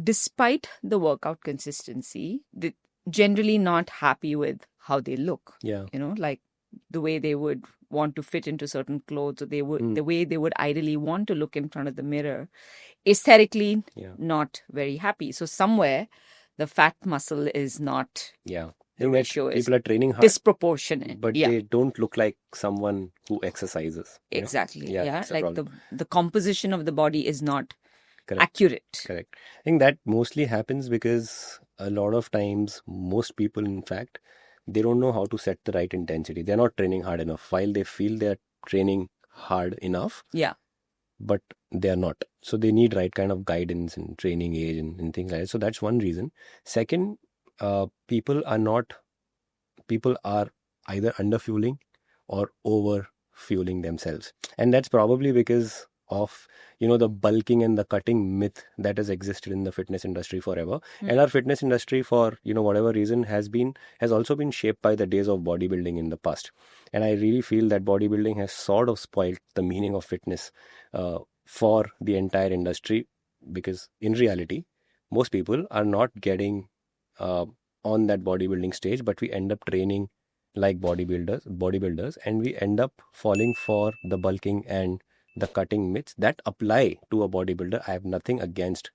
despite the workout consistency, they generally not happy with how they look. Yeah. Like the way they would want to fit into certain clothes, or the way they would ideally want to look in front of the mirror, aesthetically not very happy. So somewhere the fat muscle is not the ratio is people are training hard, disproportionate, but they don't look like someone who exercises. Exactly. It's a Like problem. the composition of the body is not Correct. accurate. Correct. I think that mostly happens because a lot of times, most people, in fact, they don't know how to set the right intensity. They're not training hard enough. While they feel they're training hard enough, but they're not. So they need right kind of guidance and training age and things like that. So that's one reason. Second, people are either under fueling or over fueling themselves. And that's probably because of the bulking and the cutting myth that has existed in the fitness industry forever. And our fitness industry, for whatever reason, has also been shaped by the days of bodybuilding in the past. And I really feel that bodybuilding has sort of spoiled the meaning of fitness for the entire industry, because in reality most people are not getting on that bodybuilding stage, but we end up training like bodybuilders, and we end up falling for the bulking and the cutting myths that apply to a bodybuilder. I have nothing against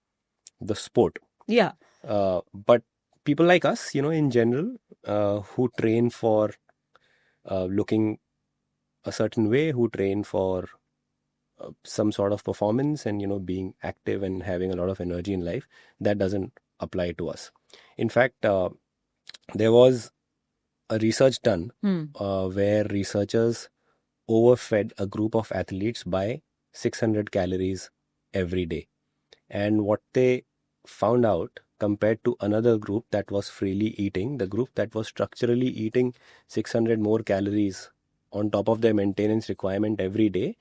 the sport. But people like us, in general, who train for looking a certain way, who train for some sort of performance and being active and having a lot of energy in life, that doesn't apply to us. In fact, there was a research done where researchers overfed a group of athletes by 600 calories every day. And what they found out, compared to another group that was freely eating, the group that was structurally eating 600 more calories on top of their maintenance requirement every day,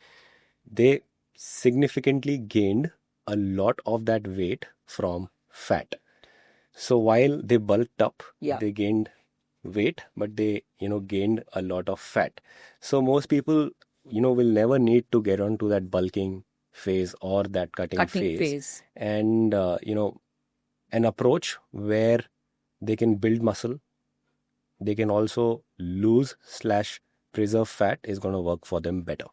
they significantly gained a lot of that weight from fat. So while they bulked up, they gained weight, but they gained a lot of fat. So most people will never need to get onto that bulking phase or that cutting phase. And an approach where they can build muscle, they can also lose/preserve fat is going to work for them better.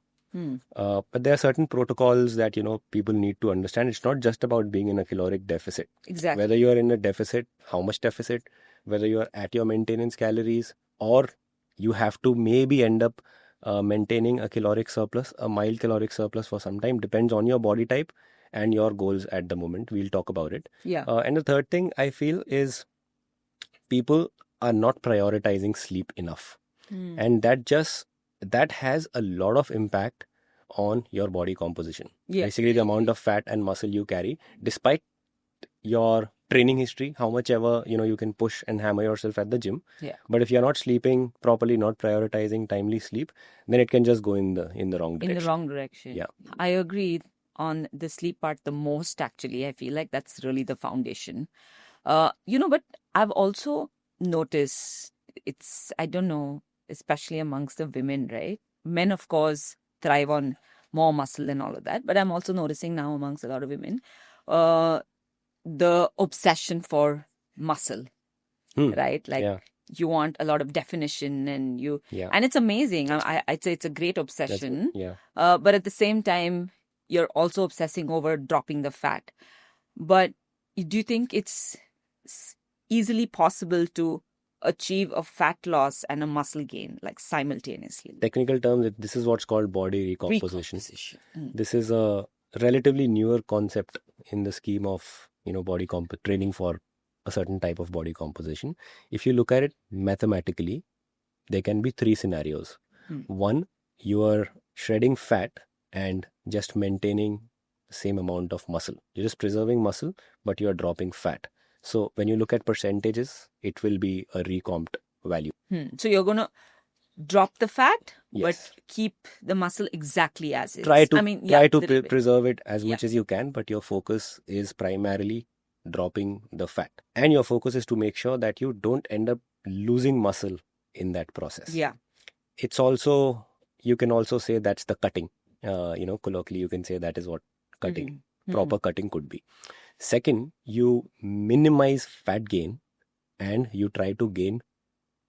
But there are certain protocols that people need to understand. It's not just about being in a caloric deficit. Exactly. Whether you are in a deficit, how much deficit, whether you are at your maintenance calories, or you have to maybe end up maintaining a caloric surplus, a mild caloric surplus for some time, depends on your body type and your goals at the moment. We'll talk about it. And the third thing I feel is people are not prioritizing sleep enough. And that has a lot of impact on your body composition. Basically, the amount of fat and muscle you carry, despite your training history, how much ever you can push and hammer yourself at the gym. But if you're not sleeping properly, not prioritizing timely sleep, then it can just go in the wrong direction. In the wrong direction. I agree on the sleep part the most. Actually, I feel like that's really the foundation. But I've also noticed I don't know, especially amongst the women, right? Men, of course, thrive on more muscle and all of that. But I'm also noticing now amongst a lot of women, the obsession for muscle, right? Like you want a lot of definition and and it's amazing. I'd say it's a great obsession. But at the same time, you're also obsessing over dropping the fat. But do you think it's easily possible to achieve a fat loss and a muscle gain like simultaneously? Technical terms, this is what's called body recomposition. This is a relatively newer concept in the scheme of body training for a certain type of body composition. If you look at it mathematically, there can be three scenarios. One, you are shredding fat and just maintaining the same amount of muscle. You're just preserving muscle, but you are dropping fat. So when you look at percentages, it will be a recomped value. So you're going to drop the fat, but keep the muscle exactly as is. Try to preserve it as much as you can, but your focus is primarily dropping the fat. And your focus is to make sure that you don't end up losing muscle in that process. It's also, you can also say that's the cutting. Colloquially, you can say that is what cutting, proper cutting could be. Second, you minimize fat gain and you try to gain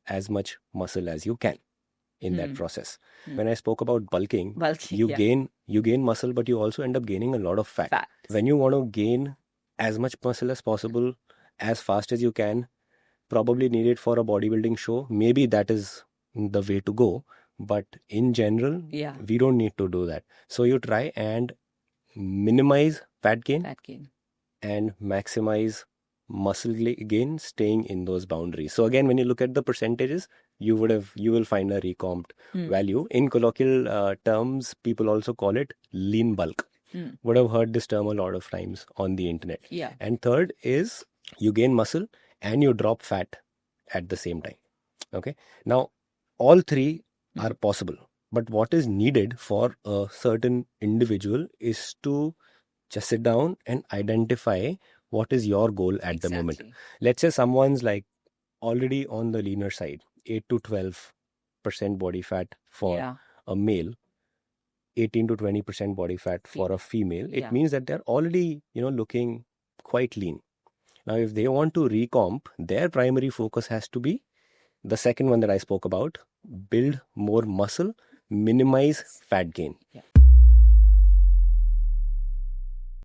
as much muscle as you can in that process. When I spoke about bulking, you gain muscle, but you also end up gaining a lot of fat. When you want to gain as much muscle as possible, as fast as you can, probably need it for a bodybuilding show, maybe that is the way to go. But in general, we don't need to do that. So you try and minimize fat gain and maximize muscle gain, staying in those boundaries. So again, when you look at the percentages, you will find a recomped value. In colloquial terms, people also call it lean bulk. Would have heard this term a lot of times on the internet. And third is you gain muscle and you drop fat at the same time. Okay. Now, all three are possible. But what is needed for a certain individual is to just sit down and identify what is your goal at the moment. Let's say someone's like already on the leaner side, 8 to 12% body fat for a male, 18 to 20% body fat for a female. It means that they're already, looking quite lean. Now, if they want to recomp, their primary focus has to be the second one that I spoke about: build more muscle, minimize fat gain.